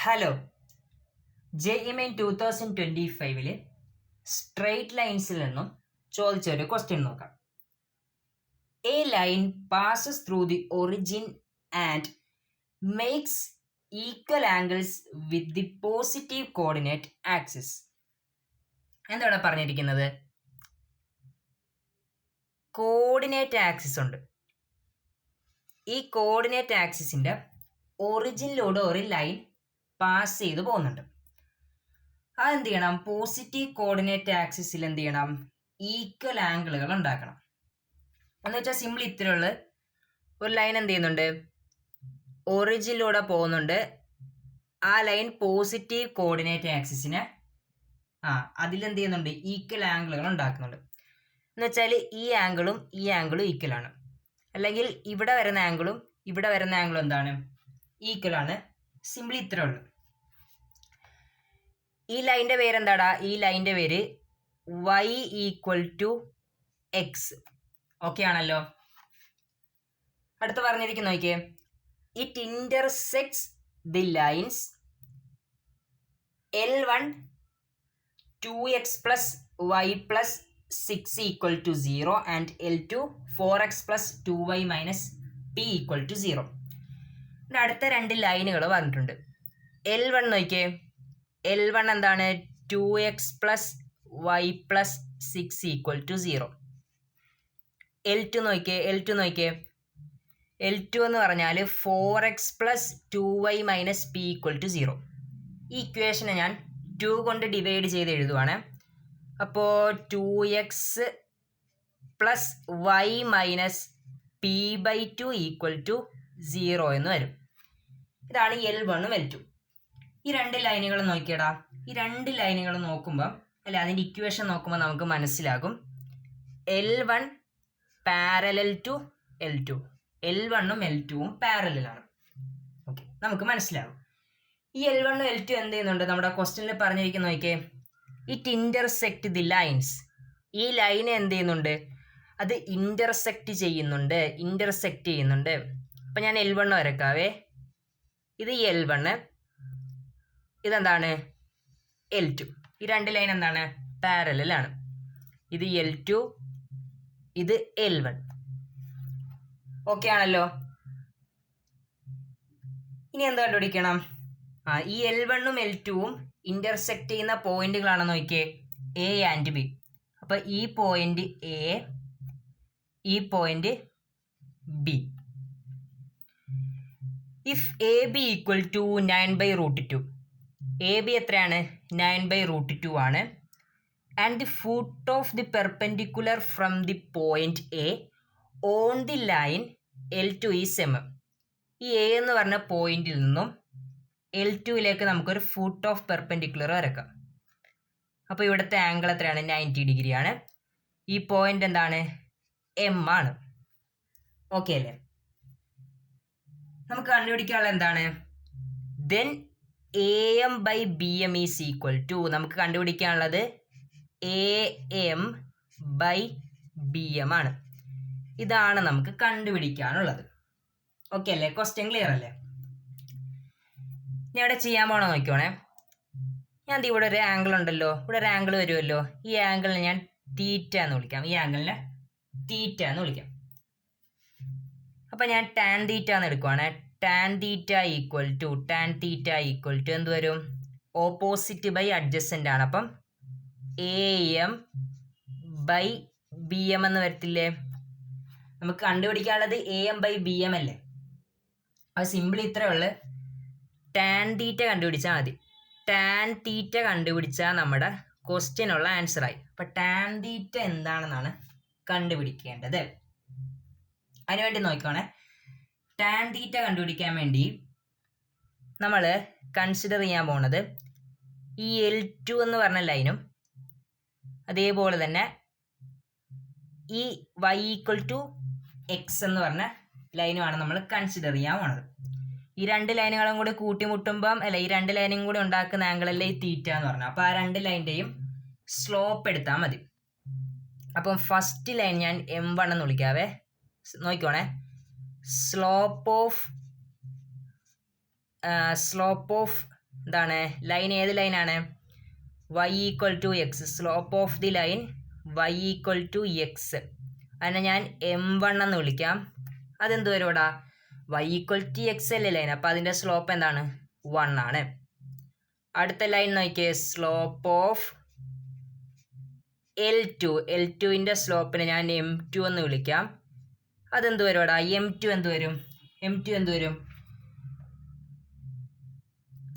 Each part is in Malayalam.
ഹലോ, JEE 2025 സ്ട്രെയിറ്റ് ലൈൻസിൽ നിന്നും ചോദിച്ച ഒരു ക്വസ്റ്റ്യൻ നോക്കാം. A line passes through the origin and makes equal angles with the positive coordinate axis. എന്താണ് പറഞ്ഞിരിക്കുന്നത്? കോർഡിനേറ്റ് ആക്സിസ് ഉണ്ട്. ഈ കോർഡിനേറ്റ് ആക്സിസിന്റെ ഒറിജിനിലൂടെ ഒരു ലൈൻ പാസ് ചെയ്ത് പോകുന്നുണ്ട്. അതെന്ത് ചെയ്യണം? പോസിറ്റീവ് കോർഡിനേറ്റ് ആക്സിസിൽ എന്ത് ചെയ്യണം? ഈക്വൽ ആംഗിളുകൾ ഉണ്ടാക്കണം. എന്ന് വെച്ചാൽ സിമ്പിൾ ഇത്രയുള്ള ഒരു ലൈൻ എന്ത് ചെയ്യുന്നുണ്ട്? ഒറിജിനിലൂടെ പോകുന്നുണ്ട്. ആ ലൈൻ പോസിറ്റീവ് കോർഡിനേറ്റ് ആക്സിസിന് അതിലെന്ത് ചെയ്യുന്നുണ്ട്? ഈക്വൽ ആംഗിളുകൾ ഉണ്ടാക്കുന്നുണ്ട്. എന്ന് വെച്ചാൽ ഈ ആംഗിളും ഈക്വൽ ആണ്. അല്ലെങ്കിൽ ഇവിടെ വരുന്ന ആംഗിളും ഇവിടെ വരുന്ന ആംഗിളും എന്താണ്? ഈക്വൽ ആണ്. സിമ്പിൾ ഇത്രേ ഉള്ളൂ. ഈ ലൈൻ്റെ പേര് എന്താടാ? ഈ ലൈൻ്റെ പേര് y = x. ഓക്കെ ആണല്ലോ. അടുത്ത് പറഞ്ഞിരിക്കുന്നു നോക്കിയേ, it intersects the lines L1 2x + y + 6 = 0 and L2 4x + 2y - p = 0. അടുത്ത രണ്ട് ലൈനുകൾ പറഞ്ഞിട്ടുണ്ട്. L1 നോക്കിയേ, L1 എന്താണ്? 2x + y + 6 = 0. L2 നോക്കിയേ, L2 എന്ന് പറഞ്ഞാൽ 4x + 2y - p = 0. ഈ ഇക്വേഷനെ ഞാൻ 2 കൊണ്ട് ഡിവൈഡ് ചെയ്ത് എഴുതുവാണ്. അപ്പോൾ 2x + y - p/2 = 0 എന്ന് വരും. ഇതാണ് L1 ഉം L2. ഈ രണ്ട് ലൈനുകൾ നോക്കിയടാ. ഈ രണ്ട് ലൈനുകൾ നോക്കുമ്പോൾ അതിൻ്റെ ഇക്വേഷൻ നോക്കുമ്പോൾ നമുക്ക് മനസ്സിലാകും L1 parallel to L2. L1 ഉം L2 ഉം പാരലലാണ്. ഓക്കെ, നമുക്ക് മനസ്സിലാകും. ഈ L1 ഉം L2 എന്ത് ചെയ്യുന്നുണ്ട്? നമ്മുടെ ക്വസ്റ്റ്യനിൽ പറഞ്ഞിരിക്കുന്ന നോക്കിയേ, ഇറ്റ് ഇന്റർസെക്ട് ദി ലൈൻസ്. ഈ ലൈൻ എന്ത് ചെയ്യുന്നുണ്ട്? അത് ഇന്റർസെക്ട് ചെയ്യുന്നുണ്ട്. അപ്പം ഞാൻ L1 വരക്കാവേ. ഇത് L1, ഇതെന്താണ്? L2. ഈ രണ്ട് ലൈൻ എന്താണ്? പാരലലാണ്. ഇത് L2, ഇത് L1. ഓക്കെ ആണല്ലോ. ഇനി എന്താ കണ്ടുപിടിക്കണം? ഈ L1 ഉം L2 ഉം ഇന്റർസെക്ട് ചെയ്യുന്ന പോയിന്റുകളാണെന്ന് നോക്കിയേ, A ആൻഡ് B. അപ്പോൾ ഈ പോയിന്റ് A, ഈ point B. If AB = 9/√2. AB എത്രയാണ്? 9/√2 ആണ്. And the foot of the perpendicular from the point A on the line L2 is m. ഈ A എന്ന് പറഞ്ഞ പോയിന്റിൽ നിന്നും L2ലേക്ക് നമുക്കൊരു ഫുട്ട് ഓഫ് പെർപെൻഡിക്കുലർ വരക്കാം. അപ്പോൾ ഇവിടുത്തെ ആംഗിൾ എത്രയാണ്? 90 ഡിഗ്രി ആണ്. ഈ പോയിന്റ് എന്താണ്? M ആണ്. ഓക്കെ അല്ലേ? നമുക്ക് കണ്ടുപിടിക്കാനുള്ള എന്താണ്? Then AM/BM is equal to, നമുക്ക് കണ്ടുപിടിക്കാനുള്ളത് AM/BM ആണ്. ഇതാണ് നമുക്ക് കണ്ടുപിടിക്കാനുള്ളത്. ഓക്കെ അല്ലേ? ക്വസ്റ്റ്യൻ ക്ലിയർ അല്ലേ? ഞാൻ ഇവിടെ ചെയ്യാൻ പോകണം നോക്കിക്കോണേ. ഞാൻ ഇവിടെ ഒരു ആംഗിൾ ഉണ്ടല്ലോ, ഇവിടെ ഒരു ആംഗിൾ വരുമല്ലോ. ഈ ആംഗിളിനെ ഞാൻ തീറ്റ എന്ന് വിളിക്കാം. ഈ ആംഗിളിനെ തീറ്റ എന്ന് വിളിക്കാം. അപ്പം ഞാൻ ടാൻ തീറ്റ എന്ന് എടുക്കുവാണ്. ടാൻ തീറ്റ = എന്ത് വരും? ഓപ്പോസിറ്റ് ബൈ അഡ്ജസൻ്റ് ആണ്. അപ്പം AM/BM എന്ന് വരത്തില്ലേ? നമുക്ക് കണ്ടുപിടിക്കാനുള്ളത് AM/BM അല്ലേ? അത് സിമ്പിൾ ഇത്രയേ ഉള്ളൂ. ടാൻ തീറ്റ കണ്ടുപിടിച്ചാൽ മതി. ടാൻ തീറ്റ കണ്ടുപിടിച്ചാൽ നമ്മുടെ ക്വസ്റ്റ്യനുള്ള ആൻസറായി. അപ്പം ടാൻ തീറ്റ എന്താണെന്നാണ് കണ്ടുപിടിക്കേണ്ടത്. അതിനുവേണ്ടി നോക്കിക്കോണേ. ടാൻ തീറ്റ കണ്ടുപിടിക്കാൻ വേണ്ടി നമ്മൾ കൺസിഡർ ചെയ്യാൻ പോണത് ഈ L2 എന്ന് പറഞ്ഞ ലൈനും അതേപോലെ തന്നെ ഈ y = x എന്ന് പറഞ്ഞ ലൈനുമാണ് നമ്മൾ കൺസിഡർ ചെയ്യാൻ പോണത്. ഈ രണ്ട് ലൈനുകളും കൂടി കൂട്ടിമുട്ടുമ്പം ഈ രണ്ട് ലൈനും കൂടി ഉണ്ടാക്കുന്ന ആംഗിളല്ലേ ഈ തീറ്റ എന്ന് പറഞ്ഞാൽ. അപ്പോൾ ആ രണ്ട് ലൈൻ്റെയും സ്ലോപ്പ് എടുത്താൽ മതി. അപ്പം ഫസ്റ്റ് ലൈൻ ഞാൻ M1 എന്ന് വിളിക്കാവേ. നോക്കിക്കോണേ, സ്ലോപ്പ് ഓഫ് എന്താണ് ലൈൻ, ഏത് ലൈനാണ്? y equal to x, slope of the line y equal to x. അതിനെ ഞാൻ M1 എന്ന് വിളിക്കാം. അതെന്ത് വരും ഇവിടെ? y ഈക്വൽ ടു എക്സ് അല്ലേ ലൈൻ, അപ്പോൾ അതിൻ്റെ സ്ലോപ്പ് എന്താണ്? 1 ആണ്. അടുത്ത ലൈൻ നോക്കിയേ, സ്ലോപ്പ് ഓഫ് L2. L2ൻ്റെ സ്ലോപ്പിനെ ഞാൻ M2 എന്ന് വിളിക്കാം. അതെന്ത് വരും ഇവിടെ? M2 എന്ത് വരും? M2 എന്ത് വരും?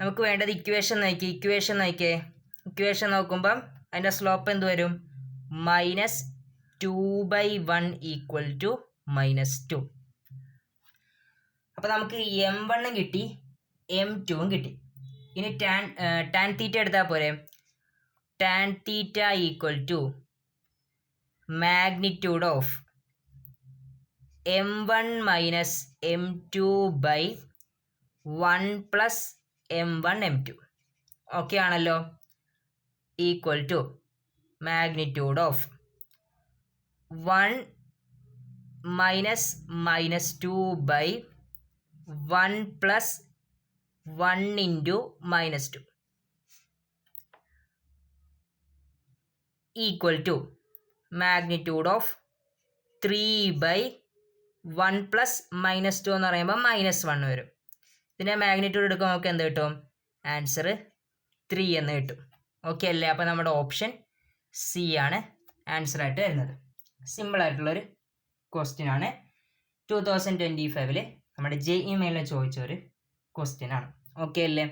നമുക്ക് വേണ്ടത് ഇക്വേഷൻ നോക്കി. ഇക്വേഷൻ നോക്കുമ്പം അതിൻ്റെ സ്ലോപ്പ് എന്ത് വരും? -2/1 ഈക്വൽ ടു -2. അപ്പോൾ നമുക്ക് M1 കിട്ടി, M2 കിട്ടി. ഇനി ടാൻ തീറ്റ എടുത്താൽ പോരെ? Tan theta equal to magnitude of M1 minus M2 by 1 plus M1 M2. Okay ആണല്ലോ? Equal to magnitude of 1 minus -2 by 1 plus 1 into -2 equal to magnitude of 3/1 plus -2 എന്ന് പറയുമ്പോൾ -1 വരും. ഇതിൻ്റെ മാഗ്നിറ്റ്യൂഡ് എടുക്കുമ്പോൾ നമുക്ക് എന്ത് കിട്ടും? ആൻസർ 3 എന്ന് കിട്ടും. ഓക്കെ അല്ലേ? അപ്പോൾ നമ്മുടെ ഓപ്ഷൻ സി ആണ് ആൻസർ ആയിട്ട് വരുന്നത്. സിമ്പിളായിട്ടുള്ളൊരു ക്വസ്റ്റ്യൻ ആണ്. 2025 നമ്മുടെ JEE മെയിലിൽ ചോദിച്ച ഒരു ക്വസ്റ്റ്യൻ ആണ്. ഓക്കെ അല്ലേ?